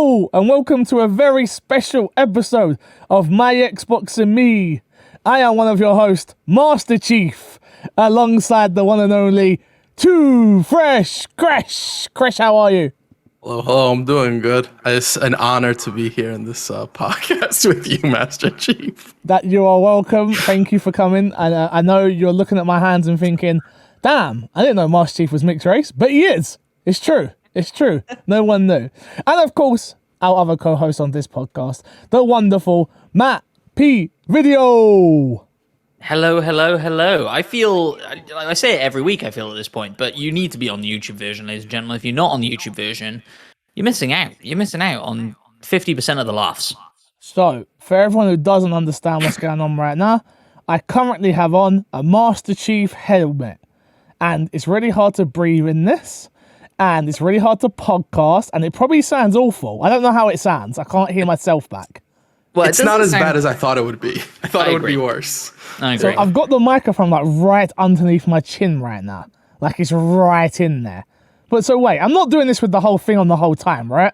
Hello, and welcome to a very special episode of My Xbox and Me. I am one of your hosts, Master Chief, alongside the one and only Too Fresh Crash. Crash, how are you? Hello, I'm doing good. It's an honor to be here in this podcast with you, Master Chief. That you are welcome. Thank you for coming. And I know you're looking at my hands and thinking, damn, I didn't know Master Chief was mixed race, but he is. It's true. It's true. No one knew. And of course, our other co-host on this podcast, the wonderful Matt P. Video. Hello. I say it every week, I feel at this point, but you need to be on the YouTube version, ladies and gentlemen. If you're not on the YouTube version, you're missing out. You're missing out on 50% of the laughs. So, for everyone who doesn't understand what's going on right now, I currently have on a Master Chief helmet. And it's really hard to breathe in this. And it's really hard to podcast, and it probably sounds awful. I don't know how it sounds. I can't hear myself back. Well, it's not as bad as I thought it would be. I thought it would be worse. I agree. So I've got the microphone like right underneath my chin right now. Like it's right in there. But so wait, I'm not doing this with the whole thing on the whole time, right?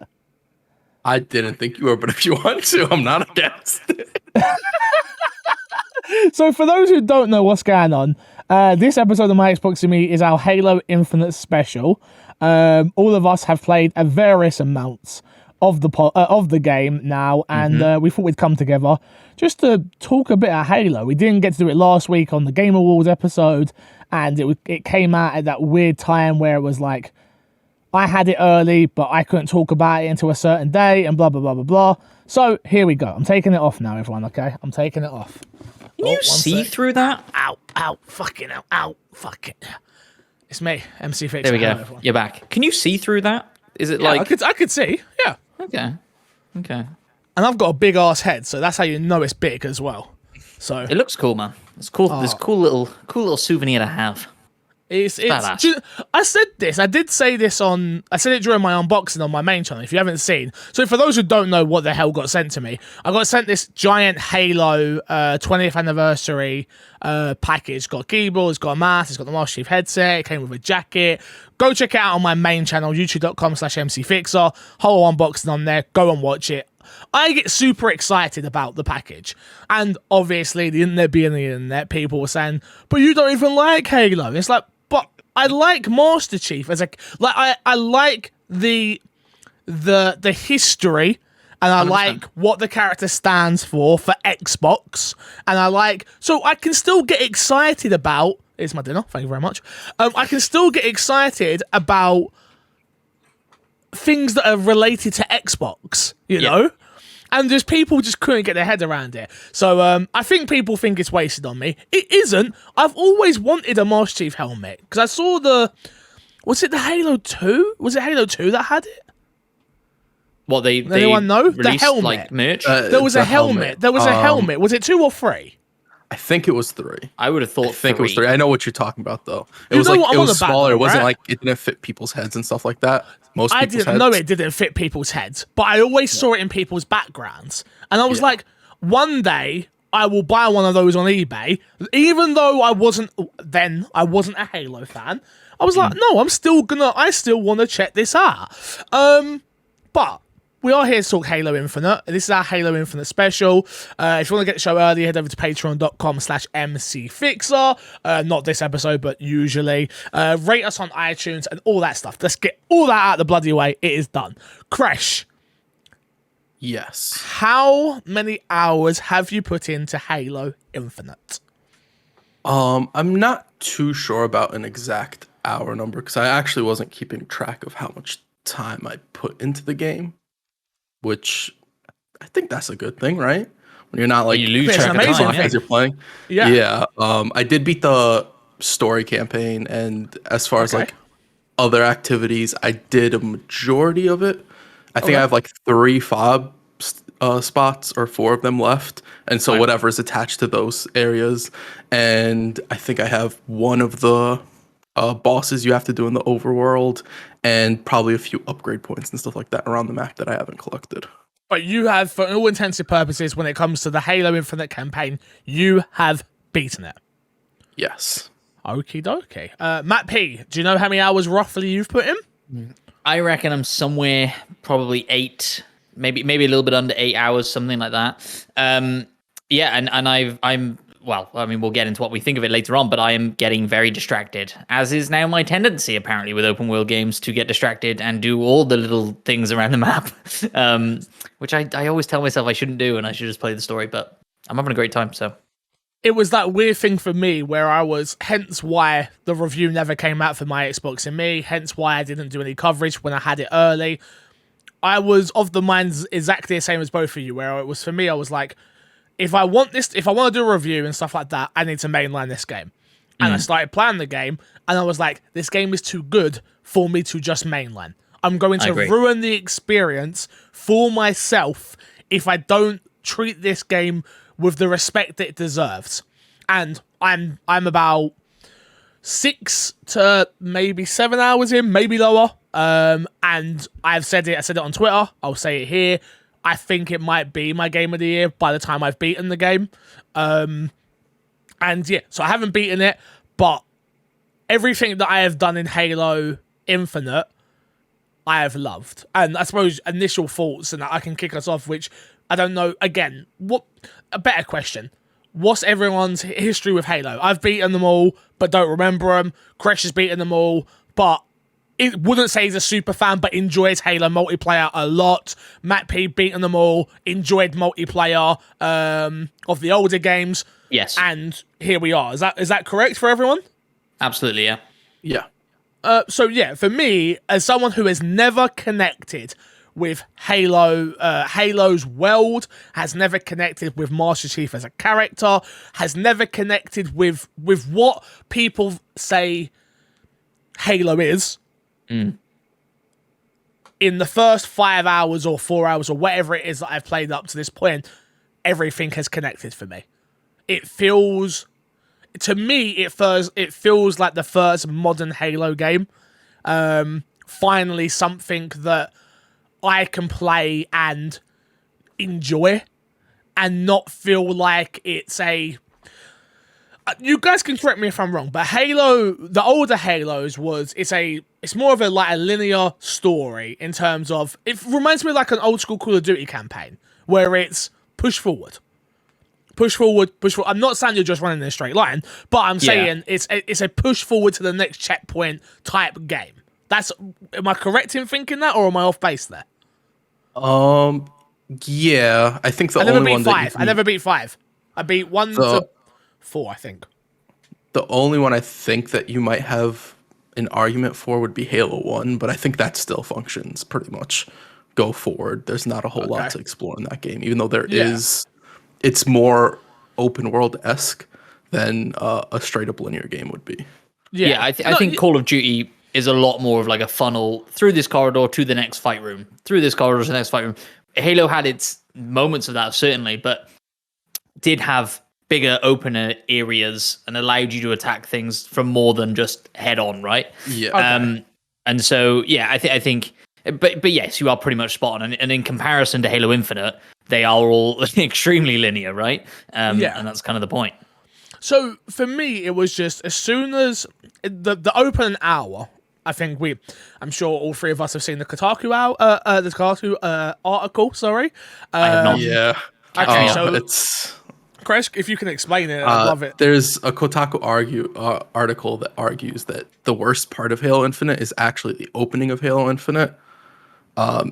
I didn't think you were, but if you want to, I'm not against it. So for those who don't know what's going on, this episode of My Xbox and Me is our Halo Infinite special. All of us have played a various amounts of the game now, and we thought we'd come together just to talk a bit of Halo. We didn't get to do it last week on the Game Awards episode, and it came out at that weird time where it was like, I had it early, but I couldn't talk about it until a certain day, and blah, blah, blah, blah, blah. So here we go. I'm taking it off now, everyone, okay? I'm taking it off. Can you see through that? Ow, fucking hell, ow, fuck it. It's me, MC Fix. There we go. You're back. Can you see through that? Is it like... I could see, yeah. Okay. And I've got a big ass head, so that's how you know it's big as well. So It looks cool, man. It's cool. It's a cool little souvenir to have. It's I said this. I did say this I said it during my unboxing on my main channel. If you haven't seen, so for those who don't know what the hell got sent to me, I got sent this giant Halo 20th anniversary package. It's got a keyboard, it's got a mouse, it's got the Master Chief headset. It came with a jacket. Go check it out on my main channel, youtube.com/mcfixer. Whole unboxing on there. Go and watch it. I get super excited about the package. And obviously, the internet being the internet, people were saying, but you don't even like Halo. It's like, but I like Master Chief as I like the history, and I 100%. Like what the character stands for Xbox, and so I can still get excited about. It's my dinner, thank you very much. I can still get excited about things that are related to Xbox, you know? And just people just couldn't get their head around it. So I think people think it's wasted on me. It isn't. I've always wanted a Master Chief helmet. Because I saw was it the Halo 2? Was it Halo 2 that had it? What, they anyone know? Released, the helmet. Like, merch? There was a helmet. There was a helmet. Was it 2 or 3? I think it was 3. I would have thought 3. It was 3. I know what you're talking about, though. It was smaller. It wasn't like it didn't fit people's heads and stuff like that. I didn't know it didn't fit people's heads, but I always saw it in people's backgrounds. And I was like, one day I will buy one of those on eBay. Even though I wasn't a Halo fan, I was like, no, I still want to check this out. But we are here to talk Halo Infinite. This is our Halo Infinite special. If you want to get the show early, head over to patreon.com/mcfixer. Not this episode, but usually. Rate us on iTunes and all that stuff. Let's get all that out of the bloody way. It is done. Crash. Yes. How many hours have you put into Halo Infinite? I'm not too sure about an exact hour number because I actually wasn't keeping track of how much time I put into the game. Which I think that's a good thing, right? When you're not like you lose track of time as you're playing. Yeah. I did beat the story campaign, and as far as like other activities, I did a majority of it. I think I have like 3 fob spots or 4 of them left, and so whatever's attached to those areas. And I think I have one of the bosses you have to do in the overworld, and probably a few upgrade points and stuff like that around the map that I haven't collected. But you have, for all intents and purposes, when it comes to the Halo Infinite campaign, you have beaten it. Yes. Okie dokie. Matt P, do you know how many hours roughly you've put in? I reckon I'm somewhere probably 8 maybe a little bit under 8 hours, something like that. Yeah, and I'm well, I mean, we'll get into what we think of it later on, but I am getting very distracted, as is now my tendency, apparently, with open world games to get distracted and do all the little things around the map, which I always tell myself I shouldn't do, and I should just play the story, but I'm having a great time, so. It was that weird thing for me where I was, hence why the review never came out for my Xbox and me, hence why I didn't do any coverage when I had it early. I was of the mind exactly the same as both of you, where it was for me, I was like, if I want to do a review and stuff like that, I need to mainline this game. And I started playing the game, and I was like, this game is too good for me to just mainline. I'm going to ruin the experience for myself if I don't treat this game with the respect that it deserves. And I'm about 6 to maybe 7 hours in, maybe lower. And I said it on Twitter, I'll say it here. I think it might be my game of the year by the time I've beaten the game. And yeah, so I haven't beaten it, but everything that I have done in Halo Infinite, I have loved. And I suppose initial thoughts, and I can kick us off, which I don't know, again, a better question. What's everyone's history with Halo? I've beaten them all, but don't remember them. Kresh has beaten them all, but it wouldn't say he's a super fan, but enjoys Halo multiplayer a lot. Matt P beaten them all, enjoyed multiplayer of the older games. Yes. And here we are. Is that correct for everyone? Absolutely, yeah. Yeah. So yeah, for me, as someone who has never connected with Halo, Halo's world, has never connected with Master Chief as a character, has never connected with what people say Halo is. In the first 5 hours or 4 hours or whatever it is that I've played up to this point, everything has connected for me. It feels, to me, it feels like the first modern Halo game. Finally, something that I can play and enjoy, and not feel like it's a. You guys can correct me if I'm wrong, but Halo, the older Halos it's more of a linear story in terms of, it reminds me of like an old school Call of Duty campaign where it's push forward. Push forward. I'm not saying you're just running in a straight line, but I'm saying it's a push forward to the next checkpoint type game. Am I correct in thinking that, or am I off base there? Yeah, I think I never beat 5. I beat 1 to 4, I think. The only one I think that you might have an argument for would be Halo 1, but I think that still functions pretty much go forward. There's not a whole lot to explore in that game, even though it's more open world-esque than a straight-up linear game would be. Yeah, I think Call of Duty is a lot more of like a funnel through this corridor to the next fight room, through this corridor to the next fight room. Halo had its moments of that, certainly, but did have bigger, opener areas and allowed you to attack things from more than just head on, right? Yeah. Okay. And so, yeah, I think, but yes, you are pretty much spot on. And in comparison to Halo Infinite, they are all extremely linear, right? And that's kind of the point. So for me, it was just as soon as the open hour, I think I'm sure all three of us have seen the Kotaku article. Sorry, I have not. Yeah. Okay, so it's. Chris, if you can explain it, I'd love it. There's a Kotaku article that argues that the worst part of Halo Infinite is actually the opening of Halo Infinite.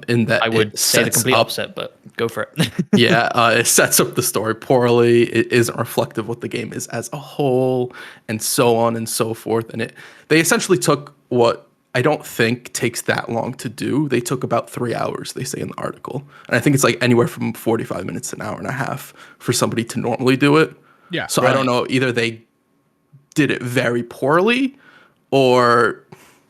In that I would say the complete opposite, but go for it. It sets up the story poorly. It isn't reflective of what the game is as a whole, and so on and so forth. And they essentially took what I don't think takes that long to do. They took about 3 hours, they say in the article. And I think it's like anywhere from 45 minutes to an hour and a half for somebody to normally do it. Yeah. So I don't know, either they did it very poorly or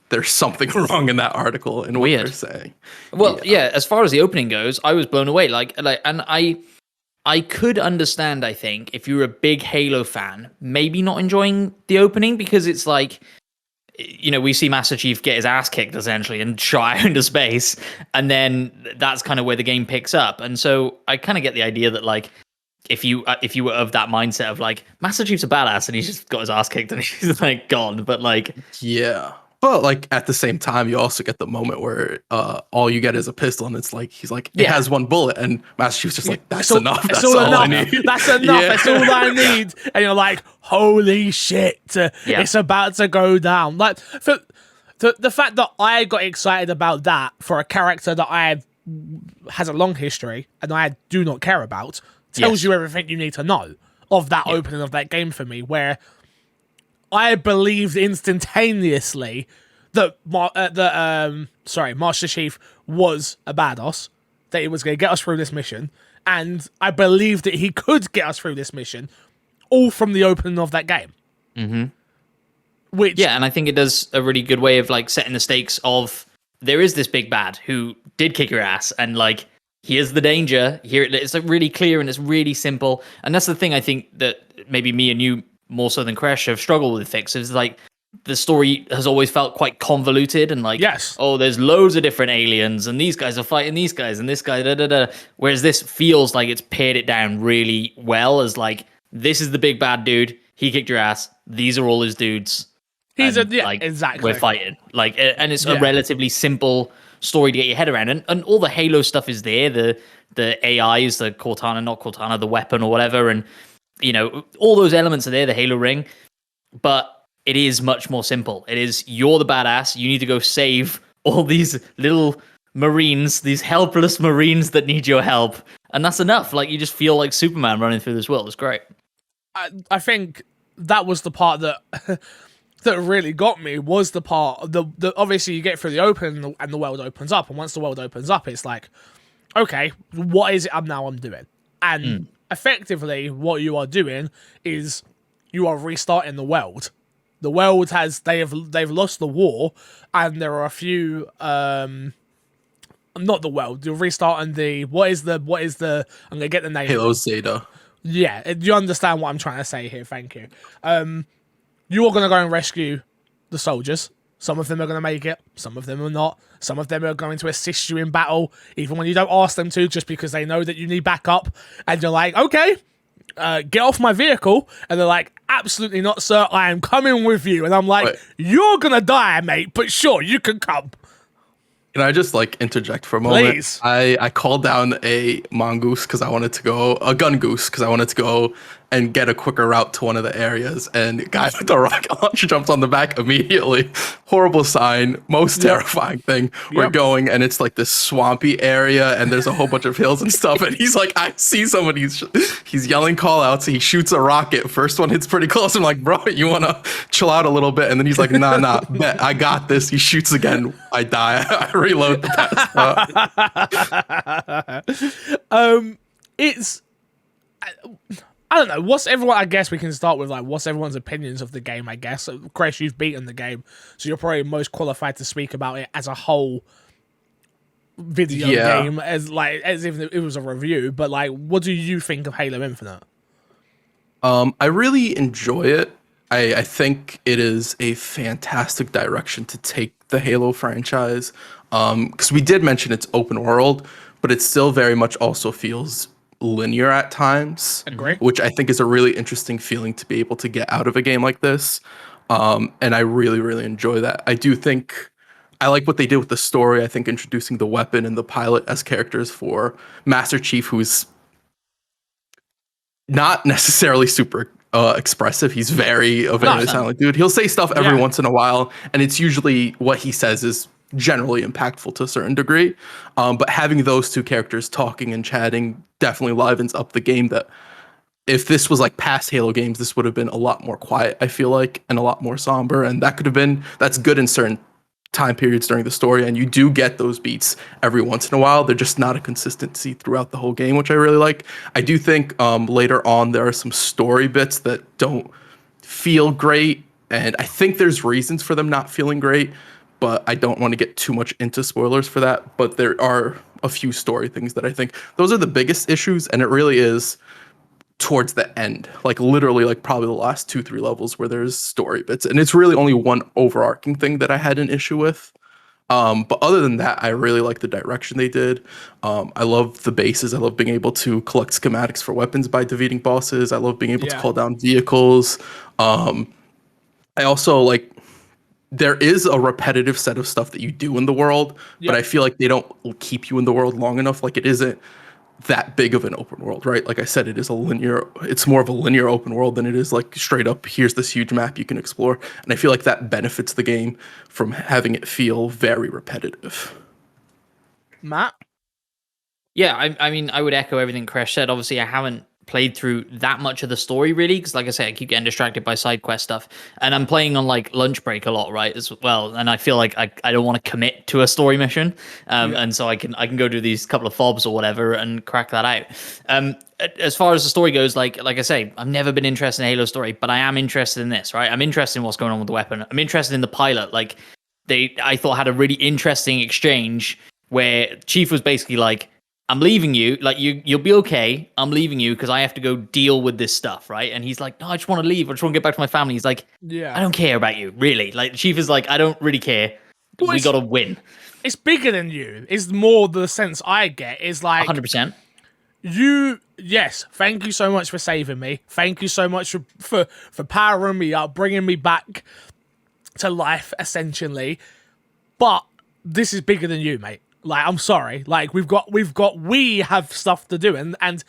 there's something wrong in that article in what they're saying. Well, yeah, as far as the opening goes, I was blown away. And I could understand, I think, if you were a big Halo fan, maybe not enjoying the opening, because it's like, you know, we see Master Chief get his ass kicked essentially and shot out into space, and then that's kind of where the game picks up. And so I kind of get the idea that, like, if you were of that mindset of like, Master Chief's a badass and he's just got his ass kicked and he's like gone, but like, yeah, But like at the same time, you also get the moment where all you get is a pistol, and it's like he's like it has 1 bullet, and Master Chief's just like that's enough. That's all enough. I need. That's enough. That's all I need. And you're like, holy shit, it's about to go down. Like the fact that I got excited about that for a character that has a long history and I do not care about tells you everything you need to know of that opening of that game for me, where I believed instantaneously that Master Chief was a badass, that he was going to get us through this mission, and I believed that he could get us through this mission, all from the opening of that game. Mm-hmm. Which, and I think it does a really good way of like setting the stakes of there is this big bad who did kick your ass, and like here's the danger. Here it's like really clear and it's really simple, and that's the thing I think that maybe me and you more so than Crash have struggled with Fix is like the story has always felt quite convoluted and like there's loads of different aliens and these guys are fighting these guys and this guy whereas this feels like it's pared it down really well as like this is the big bad dude, he kicked your ass, these are all his dudes, exactly, we're fighting like, and it's a relatively simple story to get your head around, and all the Halo stuff is there, the AIs, the Cortana, not Cortana, the weapon or whatever, and you know, all those elements are there, the Halo ring, but it is much more simple. It is, you're the badass, you need to go save all these little Marines, these helpless Marines that need your help, and that's enough. Like, you just feel like Superman running through this world. It's great. I think that was the part that that really got me, was the part, the obviously you get through the open and the world opens up, and once the world opens up, it's like, okay, what is it I'm doing? And effectively, what you are doing is you are restarting the world. The world they've lost the war, and there are a few not the world. You're restarting the what is the I'm gonna get the name. Halo Zeta. Yeah, you understand what I'm trying to say here. Thank you. You are gonna go and rescue the soldiers. Some of them are going to make it, some of them are not. Some of them are going to assist you in battle, even when you don't ask them to, just because they know that you need backup. And you're like, okay, get off my vehicle. And they're like, absolutely not, sir. I am coming with you. And I'm like, you're going to die, mate, but sure, you can come. Can I just like interject for a moment? Please. I called down a mongoose because I wanted to go, a gun goose because I wanted to go and get a quicker route to one of the areas. And the guy with the rocket launcher jumps on the back immediately. Horrible sign, most terrifying thing. We're going, and it's like this swampy area, and there's a whole bunch of hills and stuff. And he's like, I see somebody. He's yelling call outs. He shoots a rocket. First one hits pretty close. I'm like, bro, you want to chill out a little bit? And then he's like, nah, bet, I got this. He shoots again. I die. I reload the test. It's I don't know. What's everyone? I guess we can start with like what's everyone's opinions of the game. I guess, Chris, you've beaten the game, so you're probably most qualified to speak about it as a whole video game, as if it was a review. But like, what do you think of Halo Infinite? I really enjoy it. I think it is a fantastic direction to take the Halo franchise. Because we did mention it's open world, but it still very much also feels linear at times. Agree. Which I think is a really interesting feeling to be able to get out of a game like this. And I really, really enjoy that. I do think I like what they did with the story. I think introducing the weapon and the pilot as characters for Master Chief, who's not necessarily super expressive. He's very silent dude. He'll say stuff every once in a while, and it's usually what he says is generally impactful to a certain degree. But having those two characters talking and chatting definitely livens up the game. That if this was like past Halo games, this would have been a lot more quiet, I feel like, and a lot more somber. And that's good in certain time periods during the story. And you do get those beats every once in a while. They're just not a consistency throughout the whole game, which I really like. I do think later on there are some story bits that don't feel great. And I think there's reasons for them not feeling great, but I don't want to get too much into spoilers for that. But there are a few story things that I think those are the biggest issues. And it really is towards the end, like literally like probably the last 2-3 levels where there's story bits. And it's really only one overarching thing that I had an issue with. But other than that, I really like the direction they did. I love the bases. I love being able to collect schematics for weapons by defeating bosses. I love being able to call down vehicles. I also like there is a repetitive set of stuff that you do in the world, but I feel like they don't keep you in the world long enough. Like, it isn't that big of an open world, right? Like I said, it's more of a linear open world than it is like straight up, here's this huge map you can explore. And I feel like that benefits the game from having it feel very repetitive. Matt? Yeah, I mean, I would echo everything Crash said. Obviously, I haven't played through that much of the story really, because like I say, I keep getting distracted by side quest stuff, and I'm playing on like lunch break a lot, right, as well, and I feel like I don't want to commit to a story mission, and so I can go do these couple of fobs or whatever and crack that out. As far as the story goes, like I say, I've never been interested in Halo story, but I am interested in this, right? I'm interested in what's going on with the weapon. I'm interested in the pilot. Like, I thought had a really interesting exchange where Chief was basically like, I'm leaving you, like you'll be okay. I'm leaving you because I have to go deal with this stuff, right? And he's like, no, I just want to leave. I just want to get back to my family. He's like, I don't care about you, really. Like, Chief is like, I don't really care. Well, we got to win. It's bigger than you. It's more the sense I get is like 100%. Yes, thank you so much for saving me. Thank you so much for powering me up, bringing me back to life, essentially. But this is bigger than you, mate. Like, I'm sorry. Like, we have stuff to do, and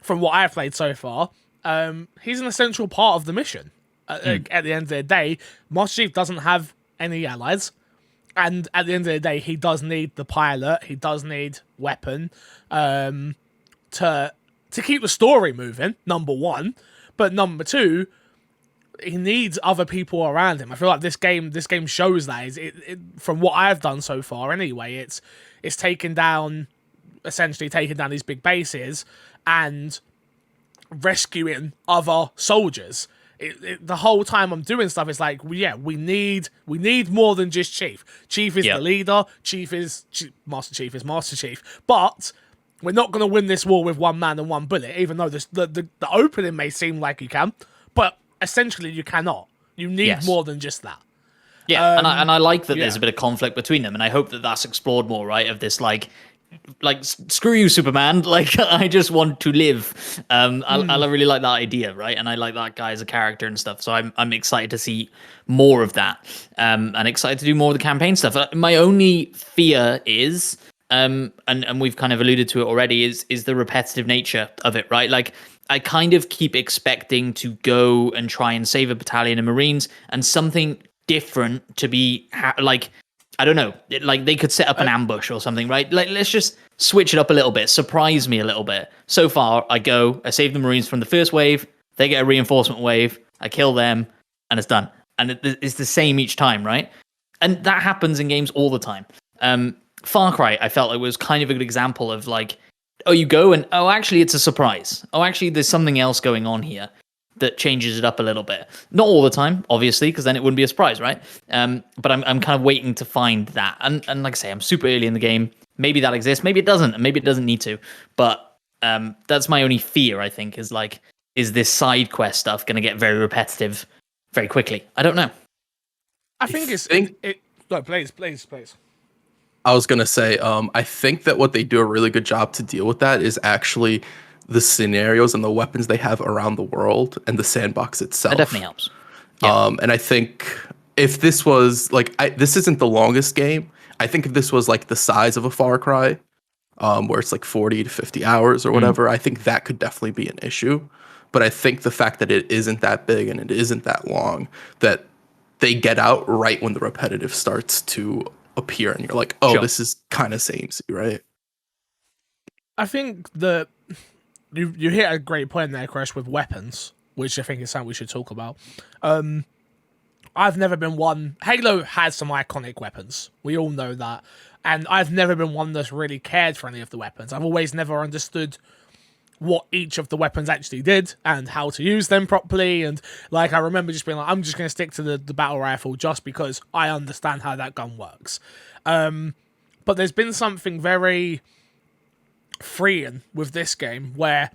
from what I've played so far, he's an essential part of the mission. At the end of the day, Master Chief doesn't have any allies, and at the end of the day, he does need the pilot. He does need weapon, to keep the story moving. Number one, but number two, he needs other people around him. I feel like this game shows that. From what I've done so far, anyway, it's essentially taking down these big bases and rescuing other soldiers. The whole time I'm doing stuff, it's like, we need more than just Chief. Chief is the leader. Master Chief is Master Chief. But we're not going to win this war with one man and one bullet, even though the opening may seem like you can. But essentially, you cannot. You need more than just that. Yeah, and I like that there's a bit of conflict between them, and I hope that that's explored more, right? Of this, like screw you, Superman. Like, I just want to live. I really like that idea, right? And I like that guy as a character and stuff. So I'm excited to see more of that, and excited to do more of the campaign stuff. My only fear is, and we've kind of alluded to it already, is the repetitive nature of it, right? Like, I kind of keep expecting to go and try and save a battalion of Marines and something different to be like, I don't know, like they could set up an ambush or something, right? Like, let's just switch it up a little bit, surprise me a little bit. So far, I save the Marines from the first wave, they get a reinforcement wave, I kill them, and it's done. And it's the same each time, right? And that happens in games all the time. Far Cry, I felt it was kind of a good example of like, oh, you go and, oh, actually, it's a surprise. Oh, actually, there's something else going on here that changes it up a little bit. Not all the time, obviously, because then it wouldn't be a surprise, right? But I'm kind of waiting to find that. And like I say, I'm super early in the game. Maybe that exists. Maybe it doesn't. And maybe it doesn't need to. But that's my only fear, I think, is like, is this side quest stuff going to get very repetitive very quickly? I don't know. I think No, please. I was gonna say, I think that what they do a really good job to deal with that is actually the scenarios and the weapons they have around the world and the sandbox itself. That definitely helps. Yeah. And I think if this was like, this isn't the longest game. I think if this was like the size of a Far Cry, where it's like 40 to 50 hours or whatever, I think that could definitely be an issue. But I think the fact that it isn't that big and it isn't that long, that they get out right when the repetitive starts to appear and you're like, oh, this is kind of samey, right? I think that you hit a great point there, Crash, with weapons, which I think is something we should talk about. I've never been one. Halo has some iconic weapons. We all know that. And I've never been one that's really cared for any of the weapons. I've always never understood what each of the weapons actually did and how to use them properly. And like, I remember just being like, I'm just going to stick to the battle rifle just because I understand how that gun works. But there's been something very freeing with this game where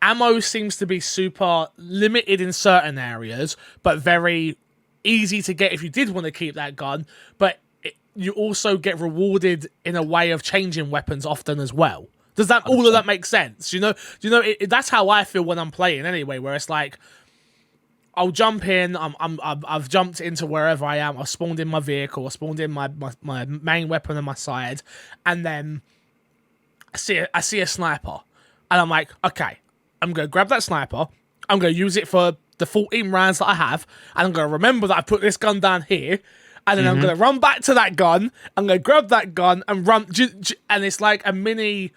ammo seems to be super limited in certain areas, but very easy to get if you did want to keep that gun. But you also get rewarded in a way of changing weapons often as well. Does that 100%. All of that make sense? That's how I feel when I'm playing anyway, where it's like, I'll jump in. I've jumped into wherever I am. I spawned in my vehicle. I spawned in my main weapon on my side, and then I see a sniper, and I'm like, okay, I'm gonna grab that sniper. I'm gonna use it for the 14 rounds that I have, and I'm gonna remember that I put this gun down here, and then I'm gonna run back to that gun. I'm gonna grab that gun and run, and it's like a mini.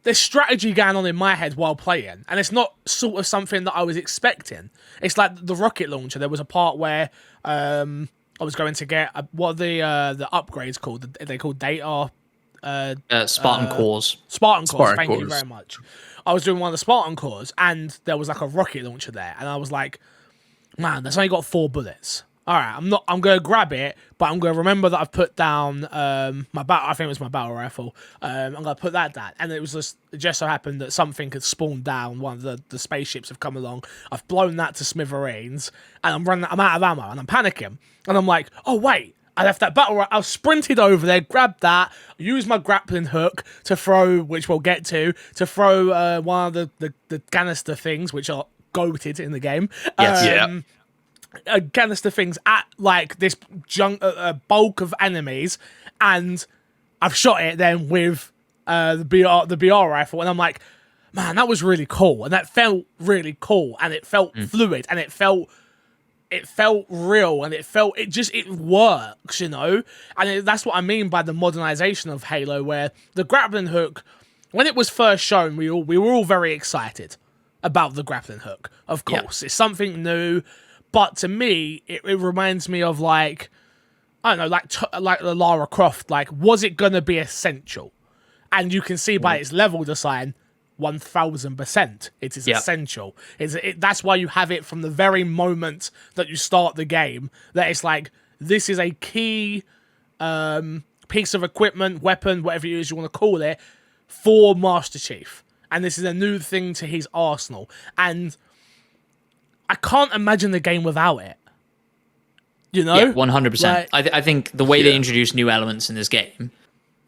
There's strategy going on in my head while playing, and it's not sort of something that I was expecting. It's like the rocket launcher. There was a part where I was going to get what are the upgrades called? They're called data. Spartan cores. Spartan cores. Thank you very much. I was doing one of the Spartan cores, and there was like a rocket launcher there, and I was like, "Man, that's only got 4 bullets." All right, I'm gonna grab it, but I'm gonna remember that I've put down my battle. I think it was my battle rifle. I'm gonna put that down, and it just so happened that something had spawned down. One of the spaceships have come along. I've blown that to smithereens, and I'm out of ammo, and I'm panicking, and I'm like, oh wait, I left that battle. I sprinted over there, grabbed that, used my grappling hook to throw, which we'll get to throw one of the canister things, which are goated in the game. Yes. Canister things at like this bulk of enemies, and I've shot it then with the BR rifle, and I'm like, man, that was really cool, and that felt really cool, and it felt fluid, and it felt real, and it works, you know. And that's what I mean by the modernization of Halo, where the grappling hook, when it was first shown, we were all very excited about the grappling hook. Of course, it's something new. But to me, it reminds me of like, I don't know, like the Lara Croft. Like, was it gonna be essential? And you can see by its level design, 1000%, it is essential. That's why you have it from the very moment that you start the game. That it's like, this is a key piece of equipment, weapon, whatever it is you want to call it, for Master Chief. And this is a new thing to his arsenal. And I can't imagine the game without it. You know? Yeah, 100%. I think the way they introduce new elements in this game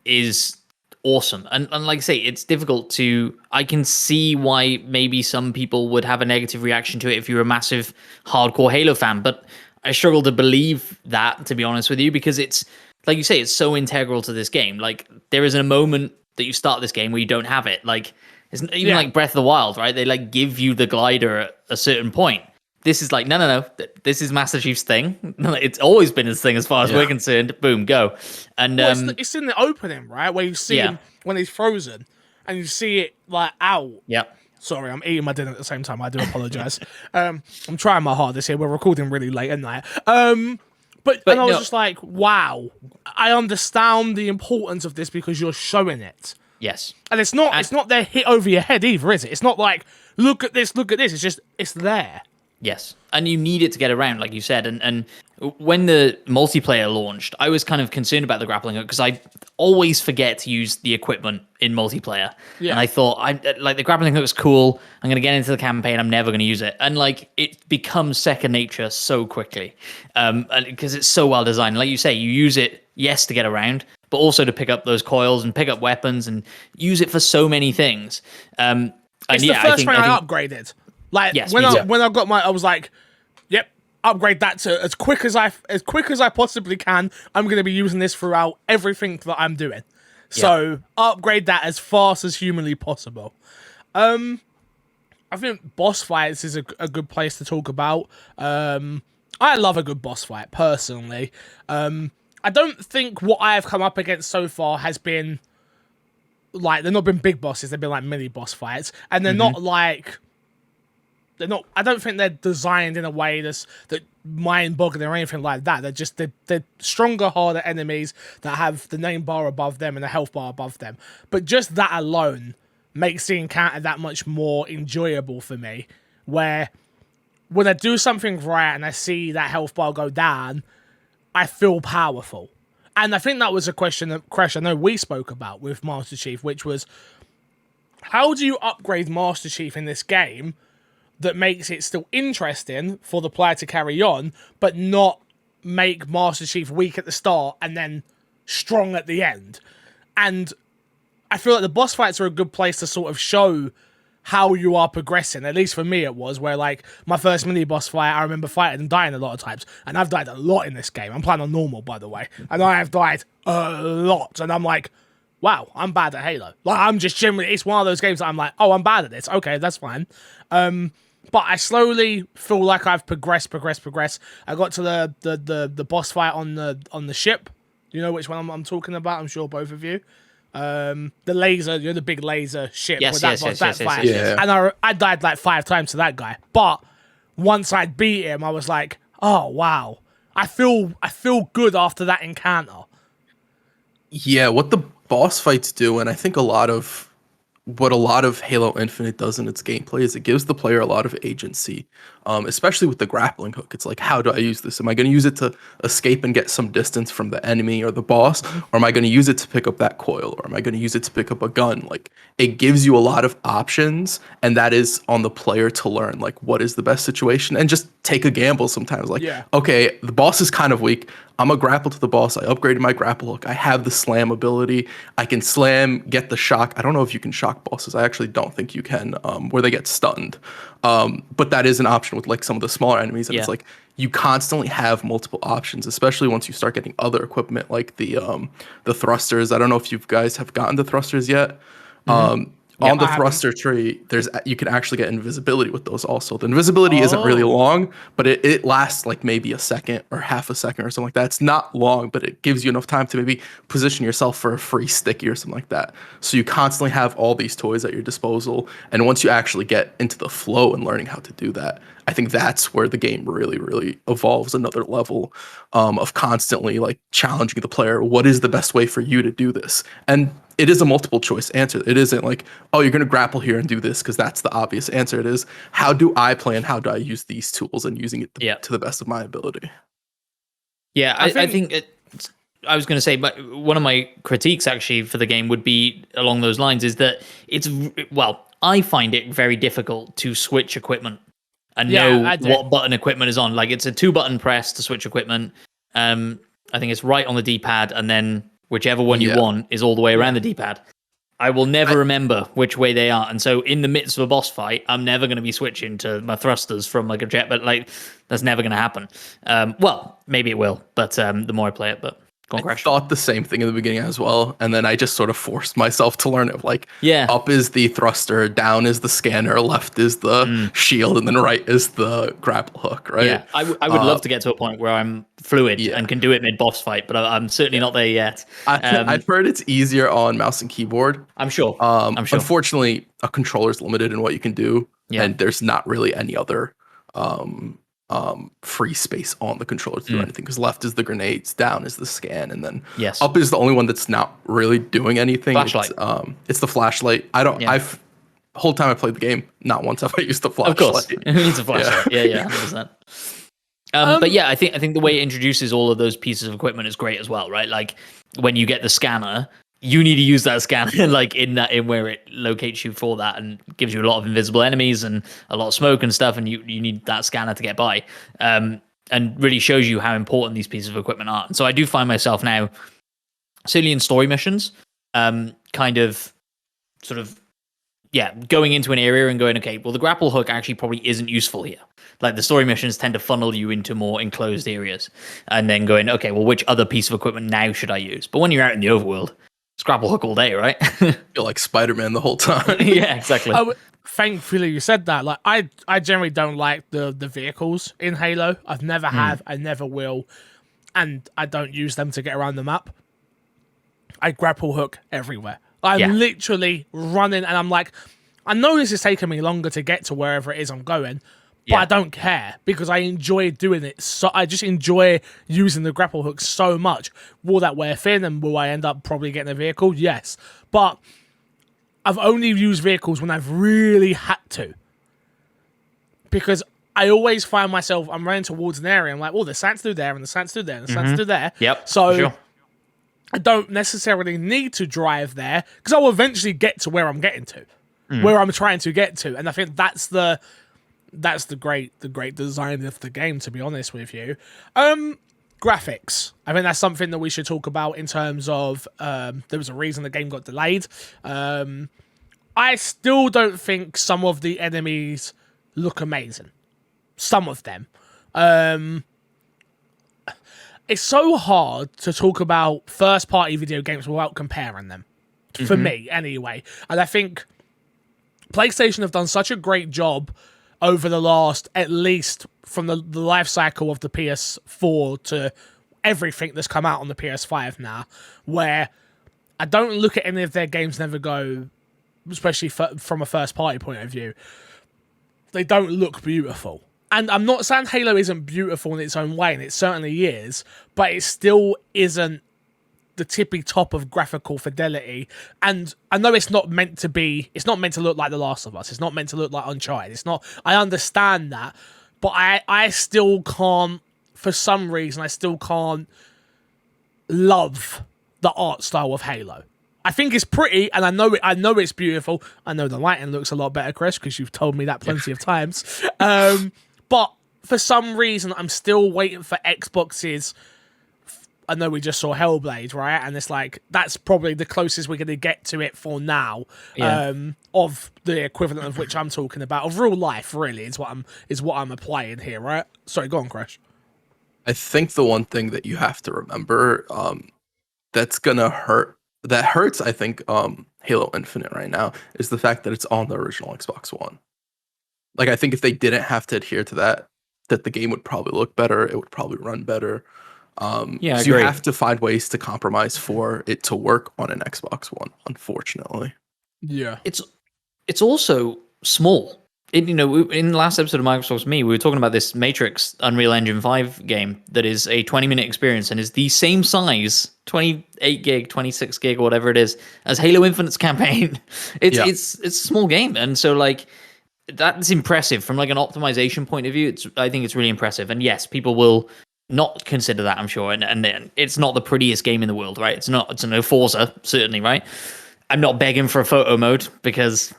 is awesome. And like I say, it's difficult to... I can see why maybe some people would have a negative reaction to it if you're a massive hardcore Halo fan, but I struggle to believe that, to be honest with you, because it's, like you say, it's so integral to this game. Like, there isn't a moment that you start this game where you don't have it. Like, it's even like Breath of the Wild, right? They like give you the glider at a certain point. This is like, no. This is Master Chief's thing. It's always been his thing as far as we're concerned. Boom, go. And it's in the opening, right? Where you see him when he's frozen, and you see it like out. Yeah. Sorry, I'm eating my dinner at the same time. I do apologize. I'm trying my hardest here. We're recording really late at night. But I was just like, wow. I understand the importance of this because you're showing it. Yes. And it's not there hit over your head either, is it? It's not like, look at this. It's just, it's there. Yes. And you need it to get around, like you said. And when the multiplayer launched, I was kind of concerned about the grappling hook because I always forget to use the equipment in multiplayer. Yeah. And I thought, the grappling hook is cool. I'm going to get into the campaign. I'm never going to use it. And like, it becomes second nature so quickly because it's so well designed. Like you say, you use it, yes, to get around, but also to pick up those coils and pick up weapons and use it for so many things. It's the first thing I upgraded. Like, yes, when I got I was like, yep, upgrade that to as quick as I possibly can. I'm going to be using this throughout everything that I'm doing. So upgrade that as fast as humanly possible. I think boss fights is a good place to talk about. I love a good boss fight personally. I don't think what I have come up against so far has been like, they've not been big bosses. They've been like mini boss fights, and they're not like. I don't think they're designed in a way that mind-boggling or anything like that. They're stronger, harder enemies that have the name bar above them and the health bar above them. But just that alone makes the encounter that much more enjoyable for me. Where when I do something right and I see that health bar go down, I feel powerful. And I think that was a question that, Crash, I know we spoke about with Master Chief, which was, how do you upgrade Master Chief in this game that makes it still interesting for the player to carry on, but not make Master Chief weak at the start and then strong at the end? And I feel like the boss fights are a good place to sort of show how you are progressing. At least for me it was, where like my first mini boss fight, I remember fighting and dying a lot of times, and I've died a lot in this game. I'm playing on normal, by the way, and I have died a lot, and I'm like, wow, I'm bad at Halo. Like, I'm just generally, it's one of those games that I'm like, oh, I'm bad at this. Okay, that's fine. But I slowly feel like I've progressed. I got to the boss fight on the ship. You know which one I'm talking about? I'm sure both of you. The laser, the big laser ship. Yes. Yeah. And I died like 5 times to that guy. But once I'd beat him, I was like, oh wow, I feel good after that encounter. Yeah, what the boss fights do, and I think what a lot of Halo Infinite does in its gameplay is it gives the player a lot of agency, especially with the grappling hook. It's like, how do I use this? Am I going to use it to escape and get some distance from the enemy or the boss? Or am I going to use it to pick up that coil? Or am I going to use it to pick up a gun? Like, it gives you a lot of options, and that is on the player to learn, like, what is the best situation, and just take a gamble sometimes. Like, okay, the boss is kind of weak. I'm a grapple to the boss. I upgraded my grapple hook. I have the slam ability. I can slam, get the shock. I don't know if you can shock bosses. I actually don't think you can, where they get stunned. But that is an option with like some of the smaller enemies. And it's like you constantly have multiple options, especially once you start getting other equipment like the thrusters. I don't know if you guys have gotten the thrusters yet. On the thruster tree, you can actually get invisibility with those also. The invisibility isn't really long, but it lasts like maybe a second or half a second or something like that. It's not long, but it gives you enough time to maybe position yourself for a free sticky or something like that. So you constantly have all these toys at your disposal. And once you actually get into the flow and learning how to do that, I think that's where the game really, really evolves another level of constantly like challenging the player. What is the best way for you to do this? And it is a multiple choice answer. It isn't like, oh, you're going to grapple here and do this because that's the obvious answer. It is, how do I play and how do I use these tools and using it to the best of my ability? Yeah, I think I was going to say, but one of my critiques actually for the game would be along those lines is that I find it very difficult to switch equipment and know what button equipment is on. Like, it's a 2-button press to switch equipment. I think it's right on the D-pad, and then whichever one you want is all the way around the D-pad. I will never remember which way they are. And so in the midst of a boss fight, I'm never going to be switching to my thrusters from like a jet, but like that's never going to happen. Well, maybe it will, but the more I play it, but go on, Crash. I thought the same thing in the beginning as well. And then I just sort of forced myself to learn it. Like, up is the thruster, down is the scanner, left is the shield, and then right is the grapple hook, right? Yeah, I would love to get to a point where I'm fluid and can do it mid-boss fight, but I'm certainly not there yet. I've heard it's easier on mouse and keyboard. I'm sure. Unfortunately, a controller is limited in what you can do, and there's not really any other free space on the controller to do anything, because left is the grenades, down is the scan, and then up is the only one that's not really doing anything. Flashlight. It's the flashlight. I've whole time I played the game, not once have I used the flashlight. Of course, who needs a flashlight? Yeah, 100%. But yeah, I think the way it introduces all of those pieces of equipment is great as well, right? Like when you get the scanner, you need to use that scanner like in where it locates you for that, and gives you a lot of invisible enemies and a lot of smoke and stuff, and you need that scanner to get by, and really shows you how important these pieces of equipment are. And so I do find myself now, certainly in story missions, going into an area and going, okay, well, the grapple hook actually probably isn't useful here. Like, the story missions tend to funnel you into more enclosed areas, and then going, okay, well, which other piece of equipment now should I use? But when you're out in the overworld, it's grapple hook all day, right? You're like Spider-Man the whole time. Yeah, exactly. Thankfully you said that. Like, I generally don't like the vehicles in Halo. I've never have, I never will, and I don't use them to get around the map. I grapple hook everywhere. I'm literally running, and I'm like, I know this is taking me longer to get to wherever it is I'm going, but I don't care, because I enjoy doing it. So I just enjoy using the grapple hook so much. Will that wear thin, and will I end up probably getting a vehicle? Yes. But I've only used vehicles when I've really had to, because I always find myself, I'm running towards an area, I'm like, well, the sand's through there, and the sand's through there, and the sand's through there. Yep. So I don't necessarily need to drive there, because I'll eventually get to where I'm getting to, where I'm trying to get to. And I think that's the great design of the game, to be honest with you. Graphics. I think that's something that we should talk about in terms of there was a reason the game got delayed. I still don't think some of the enemies look amazing. Some of them. It's so hard to talk about first-party video games without comparing them. For me, anyway. And I think PlayStation have done such a great job over the last, at least from the life cycle of the PS4 to everything that's come out on the PS5 now, where I don't look at any of their games and ever go, especially from a first-party point of view, they don't look beautiful. And I'm not saying Halo isn't beautiful in its own way, and it certainly is, but it still isn't the tippy top of graphical fidelity. And I know it's not meant to look like The Last of Us. It's not meant to look like Uncharted. I understand that, but I still can't, for some reason, I still can't love the art style of Halo. I think it's pretty, and I know it's beautiful. I know the lighting looks a lot better, Chris, because you've told me that plenty of times. But for some reason, I'm still waiting for Xbox's. I know we just saw Hellblade, right? And it's like, that's probably the closest we're going to get to it for now, of the equivalent of which I'm talking about, of real life, really, is what I'm applying here, right? Sorry, go on, Crash. I think the one thing that you have to remember, that's gonna hurt, that hurts, I think, Halo Infinite right now, is the fact that it's on the original Xbox One. Like, I think if they didn't have to adhere to that the game would probably look better, it would probably run better. So you have to find ways to compromise for it to work on an Xbox One, unfortunately. Yeah. It's also small. In the last episode of Microsoft's Me, we were talking about this Matrix Unreal Engine 5 game that is a 20-minute experience and is the same size, 28 gig, 26 gig, or whatever it is, as Halo Infinite's campaign. It's a small game, and so like that's impressive from like an optimization point of view. I think it's really impressive, and yes, people will not consider that, I'm sure, and it's not the prettiest game in the world, right? It's no Forza, certainly, right? I'm not begging for a photo mode because,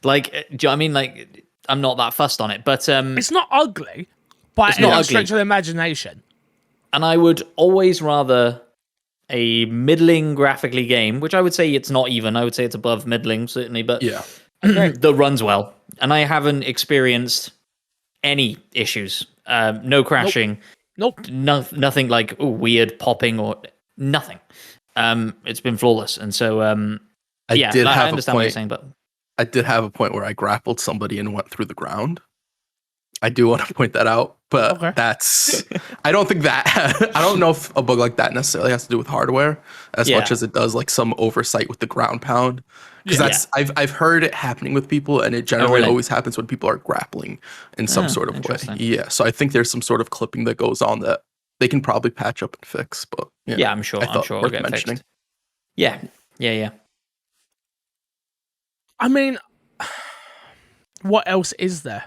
like, do you know what I mean? Like, I'm not that fussed on it, but it's not ugly, but it's not a stretch of the imagination. And I would always rather a middling graphically game, which I would say it's not even. I would say it's above middling, certainly, but that runs well. And I haven't experienced any issues, no crashing. Nope. Nothing like weird popping or nothing. It's been flawless, and so I understand what you're saying, but I did have a point where I grappled somebody and went through the ground. I do want to point that out, but that's I don't know if a bug like that necessarily has to do with hardware as much as it does like some oversight with the ground pound. Because I've heard it happening with people, and it generally always happens when people are grappling in some sort of way. Yeah, so I think there's some sort of clipping that goes on that they can probably patch up and fix. But I'm sure it'll get fixed. Yeah. I mean, what else is there?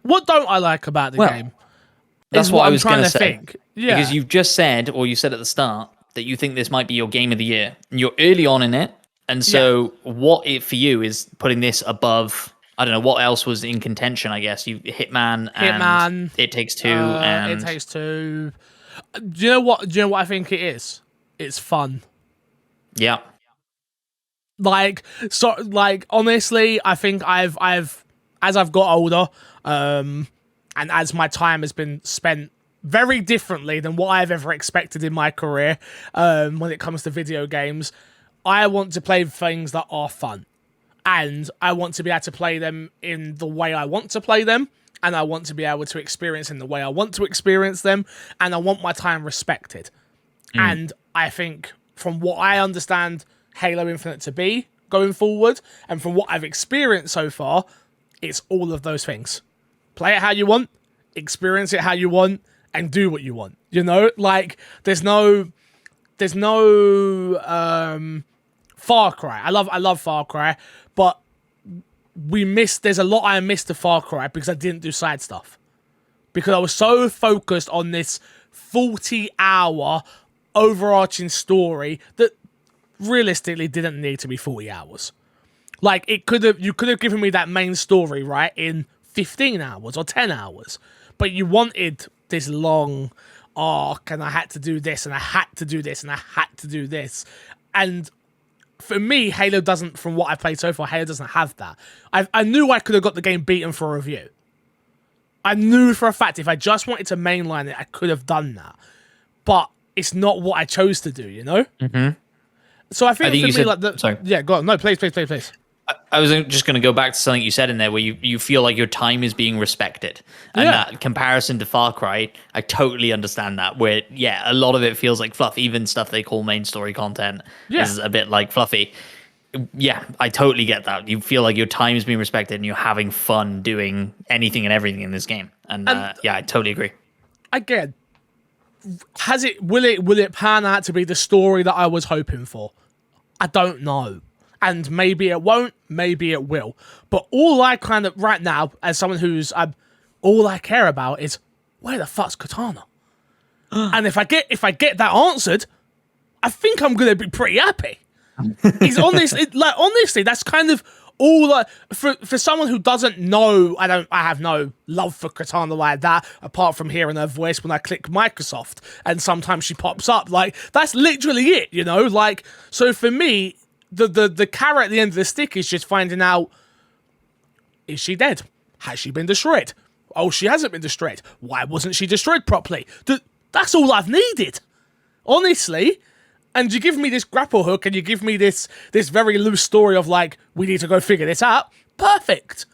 What don't I like about the game? That's what I was going to say. Think. Yeah. Because you've just said, or you said at the start, that you think this might be your game of the year. And you're early on in it. And so what it for you is putting this above, I don't know, what else was in contention, I guess. You Hitman and It Takes Two. It Takes Two. Do you know what I think it is? It's fun. Yeah. Like honestly, I think I've as I've got older, and as my time has been spent very differently than what I've ever expected in my career, when it comes to video games, I want to play things that are fun, and I want to be able to play them in the way I want to play them, and I want to be able to experience in the way I want to experience them, and I want my time respected. And I think from what I understand Halo Infinite to be going forward, and from what I've experienced so far, it's all of those things. Play it how you want, experience it how you want, and do what you want. You know, like there's no Far Cry. I love Far Cry, but there's a lot I missed of Far Cry because I didn't do side stuff. Because I was so focused on this 40-hour overarching story that realistically didn't need to be 40 hours. Like you could have given me that main story, right, in 15 hours or 10 hours. But you wanted this long arc, and I had to do this, and I had to do this, and I had to do this. And for me, Halo doesn't, from what I've played so far, Halo doesn't have that. I knew I could have got the game beaten for review. I knew for a fact if I just wanted to mainline it, I could have done that. But it's not what I chose to do, you know? Mm-hmm. So I think for me, sorry. Yeah, go on. No, please. I was just going to go back to something you said in there where you feel like your time is being respected. And that comparison to Far Cry, I totally understand that. Where, a lot of it feels like fluff. Even stuff they call main story content is a bit like fluffy. Yeah, I totally get that. You feel like your time is being respected and you're having fun doing anything and everything in this game. And I totally agree. Again, will it pan out to be the story that I was hoping for? I don't know. And maybe it won't, maybe it will. But all I kind of, right now, as someone who's, all I care about is, where the fuck's Katana? And if I get that answered, I think I'm going to be pretty happy. Honestly, that's kind of all, for someone who doesn't know, I have no love for Katana like that, apart from hearing her voice when I click Microsoft, and sometimes she pops up. Like, that's literally it, you know? Like, so for me, the carrot at the end of the stick is just finding out, is she dead? Has she been destroyed? Oh, she hasn't been destroyed. Why wasn't she destroyed properly? That's all I've needed. Honestly. And you give me this grapple hook and you give me this very loose story of like, we need to go figure this out. Perfect.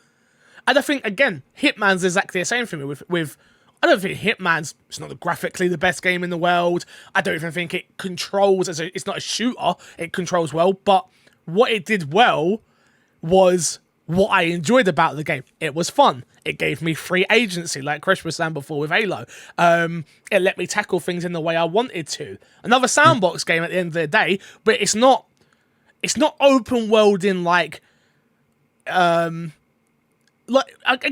And I think, again, Hitman's exactly the same for me with I don't think it's not graphically the best game in the world. I don't even think it controls it's not a shooter. It controls well, but what it did well was what I enjoyed about the game. It was fun. It gave me free agency, like Chris was saying before with Halo. It let me tackle things in the way I wanted to. Another sandbox game at the end of the day, but it's not open world in like I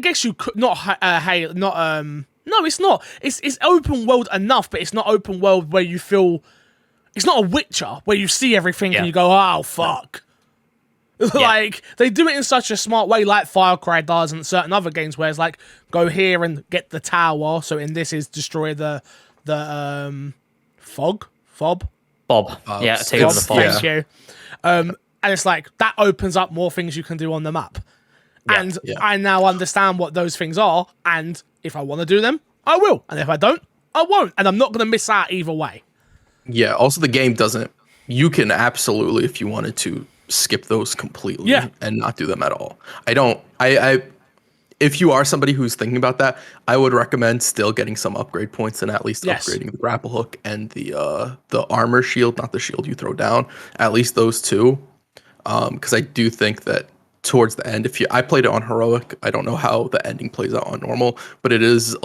guess you could not Halo, not no, it's not. It's open world enough, but it's not open world where you feel... It's not a Witcher, where you see everything and you go, oh, fuck. Like, they do it in such a smart way, like Far Cry does and certain other games, where it's like, go here and get the tower. So in this is destroy the fob. Yeah, take over the fob. Thank you. And it's like, that opens up more things you can do on the map. And I now understand what those things are, and if I want to do them, I will. And if I don't, I won't. And I'm not going to miss out either way. Yeah, also the game doesn't... You can absolutely, if you wanted to, skip those completely and not do them at all. If you are somebody who's thinking about that, I would recommend still getting some upgrade points and at least upgrading the grapple hook and the armor shield, not the shield you throw down. At least those two. Because I do think that towards the end, I played it on heroic. I don't know how the ending plays out on normal, but it is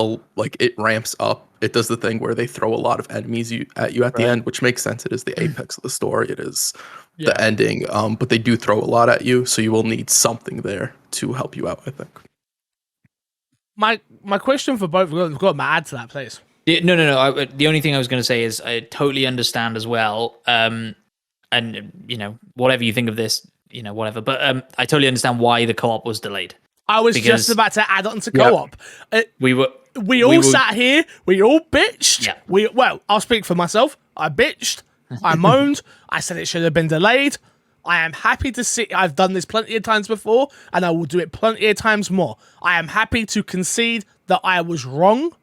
it ramps up. It does the thing where they throw a lot of enemies at you at the end, which makes sense. It is the apex of the story. It is the ending. But they do throw a lot at you, so you will need something there to help you out, I think. My question for both, we've got to add to that, please. No. The only thing I was going to say is I totally understand as well. And, whatever you think of this, whatever. But I totally understand why the co-op was delayed. I was just about to add on to co-op. We all sat here. We all bitched. Yeah. I'll speak for myself. I bitched. I moaned. I said it should have been delayed. I am happy to see... I've done this plenty of times before, and I will do it plenty of times more. I am happy to concede that I was wrong,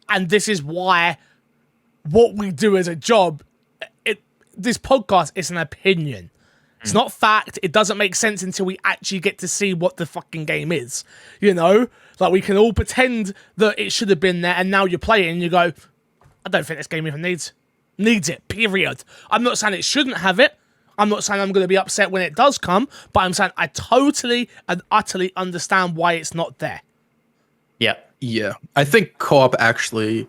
and this is why what we do as a job... This podcast is an opinion. It's not fact. It doesn't make sense until we actually get to see what the fucking game is. Like, we can all pretend that it should have been there, and now you're playing and you go, I don't think this game even needs it, period. I'm not saying it shouldn't have it. I'm not saying I'm going to be upset when it does come, but I'm saying I totally and utterly understand why it's not there. Yeah. Yeah. I think co-op actually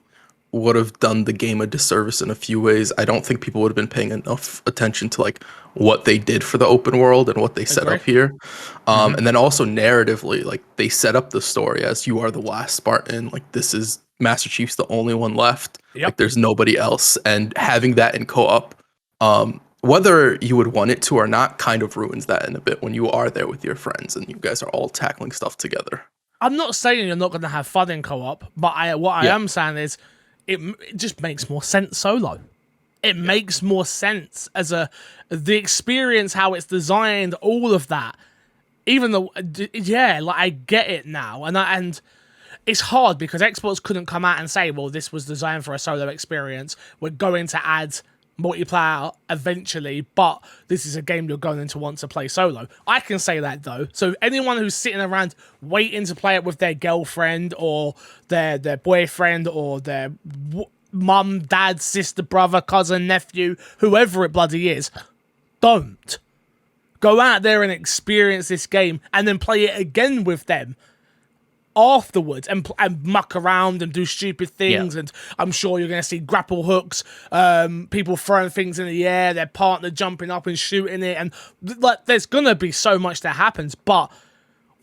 would have done the game a disservice in a few ways. I don't think people would have been paying enough attention to like what they did for the open world and what they set up here. And then also narratively, like they set up the story as you are the last Spartan. Like this is Master Chief's the only one left. Like there's nobody else. And having that in co-op, whether you would want it to or not, kind of ruins that in a bit when you are there with your friends and you guys are all tackling stuff together. I'm not saying you're not going to have fun in co-op, but what I am saying is it just makes more sense solo. It makes more sense as the experience, how it's designed, all of that. Even though, like I get it now, and it's hard because Xbox couldn't come out and say, well, this was designed for a solo experience. We're going to add multiplayer eventually, but this is a game you're going to want to play solo. I can say that though. So anyone who's sitting around waiting to play it with their girlfriend or their boyfriend or their mum, dad, sister, brother, cousin, nephew, whoever it bloody is, don't. Go out there and experience this game and then play it again with them afterwards and muck around and do stupid things. And I'm sure you're going to see grapple hooks, people throwing things in the air, their partner jumping up and shooting it. And like, there's going to be so much that happens. But